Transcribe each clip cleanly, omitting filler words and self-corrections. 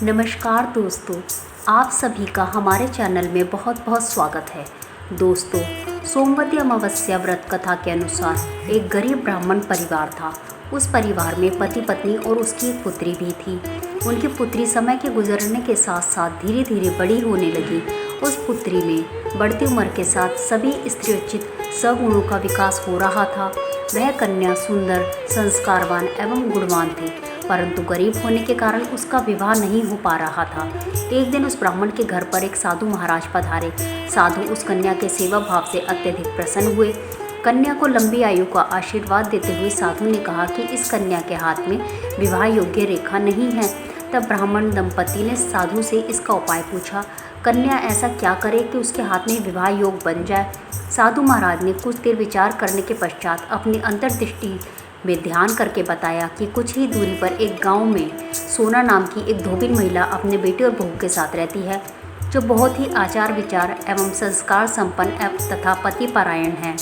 नमस्कार दोस्तों, आप सभी का हमारे चैनल में बहुत बहुत स्वागत है। दोस्तों, सोमवती अमावस्या व्रत कथा के अनुसार एक गरीब ब्राह्मण परिवार था। उस परिवार में पति पत्नी और उसकी एक पुत्री भी थी। उनकी पुत्री समय के गुजरने के साथ साथ धीरे धीरे बड़ी होने लगी। उस पुत्री में बढ़ती उम्र के साथ सभी स्त्रीयोचित सगुणों का विकास हो रहा था। वह कन्या सुंदर, संस्कारवान एवं गुणवान थी, परंतु गरीब होने के कारण उसका विवाह नहीं हो पा रहा था। एक दिन उस ब्राह्मण के घर पर एक साधु महाराज पधारे। साधु उस कन्या के सेवा भाव से अत्यधिक प्रसन्न हुए। कन्या को लंबी आयु का आशीर्वाद देते हुए साधु ने कहा कि इस कन्या के हाथ में विवाह योग्य रेखा नहीं है। तब ब्राह्मण दंपति ने साधु से इसका उपाय पूछा। कन्या ऐसा क्या करे कि उसके हाथ में विवाह योग बन जाए। साधु महाराज ने कुछ देर विचार करने के पश्चात अपनी अंतर्दृष्टि में ध्यान करके बताया कि कुछ ही दूरी पर एक गांव में सोना नाम की एक धोबिन महिला अपने बेटे और बहू के साथ रहती है, जो बहुत ही आचार विचार एवं संस्कार संपन्न तथा पतिपरायण है।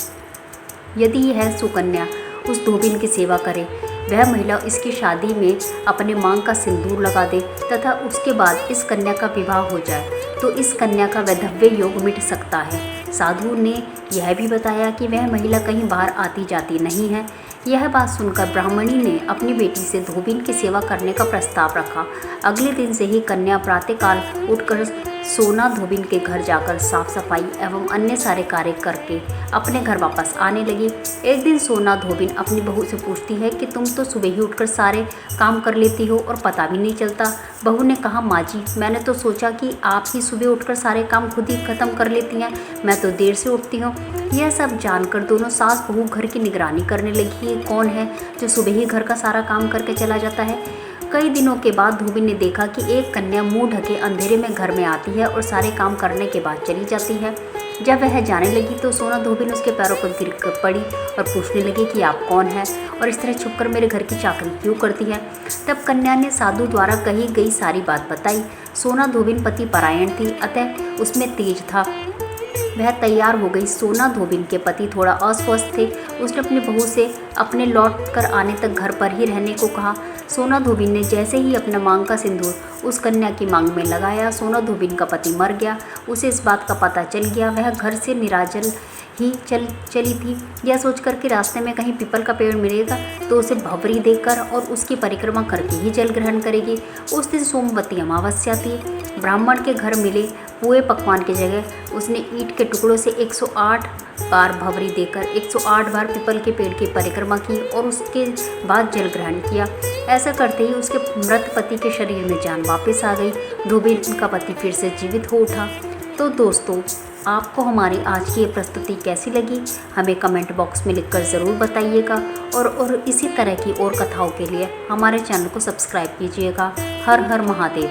यदि यह सुकन्या उस धोबिन की सेवा करे, वह महिला इसकी शादी में अपने मांग का सिंदूर लगा दे तथा उसके बाद इस कन्या का विवाह हो जाए, तो इस कन्या का वैधव्य योग मिट सकता है। साधु ने यह भी बताया कि वह महिला कहीं बाहर आती जाती नहीं है। यह बात सुनकर ब्राह्मणी ने अपनी बेटी से धोबिन की सेवा करने का प्रस्ताव रखा। अगले दिन से ही कन्या प्रातःकाल उठकर सोना धोबिन के घर जाकर साफ सफाई एवं अन्य सारे कार्य करके अपने घर वापस आने लगी। एक दिन सोना धोबिन अपनी बहू से पूछती है कि तुम तो सुबह ही उठकर सारे काम कर लेती हो और पता भी नहीं चलता। बहू ने कहा, माँ जी, मैंने तो सोचा कि आप ही सुबह उठकर सारे काम खुद ही खत्म कर लेती हैं, मैं तो देर से उठती हूँ। यह सब जानकर दोनों सास बहू घर की निगरानी करने लगी। ये कौन है जो सुबह ही घर का सारा काम करके चला जाता है। कई दिनों के बाद धोबिन ने देखा कि एक कन्या मुंह ढके अंधेरे में घर में आती है और सारे काम करने के बाद चली जाती है। जब वह जाने लगी तो सोना धोबिन उसके पैरों पर गिर कर पड़ी और पूछने लगी कि आप कौन हैं और इस तरह छुपकर मेरे घर की चाकरी क्यों करती है। तब कन्या ने साधु द्वारा कही गई सारी बात बताई। सोना धोबिन पति परायण थी, अतः उसमें तेज था। वह तैयार हो गई। सोना धोबिन के पति थोड़ा अस्वस्थ थे। उसने अपनी बहू से अपने लौट कर आने तक घर पर ही रहने को कहा। सोना धोबिन ने जैसे ही अपना मांग का सिंदूर उस कन्या की मांग में लगाया, सोना धोबिन का पति मर गया। उसे इस बात का पता चल गया। वह घर से निराजल ही चली थी। यह सोचकर कि रास्ते में कहीं पीपल का पेड़ मिलेगा तो उसे भंवरी देकर और उसकी परिक्रमा करके ही जल ग्रहण करेगी। उस दिन सोमवती अमावस्या थी। ब्राह्मण के घर मिले पुए पकवान की जगह उसने ईंट के टुकड़ों से 108 बार भंवरी देकर 108 बार पीपल के पेड़ की परिक्रमा की और उसके बाद जल ग्रहण किया। ऐसा करते ही उसके मृत पति के शरीर में जान वापस आ गई। धोबिन का पति फिर से जीवित हो उठा। तो दोस्तों, आपको हमारी आज की ये प्रस्तुति कैसी लगी, हमें कमेंट बॉक्स में लिखकर ज़रूर बताइएगा और इसी तरह की और कथाओं के लिए हमारे चैनल को सब्सक्राइब कीजिएगा। हर हर महादेव।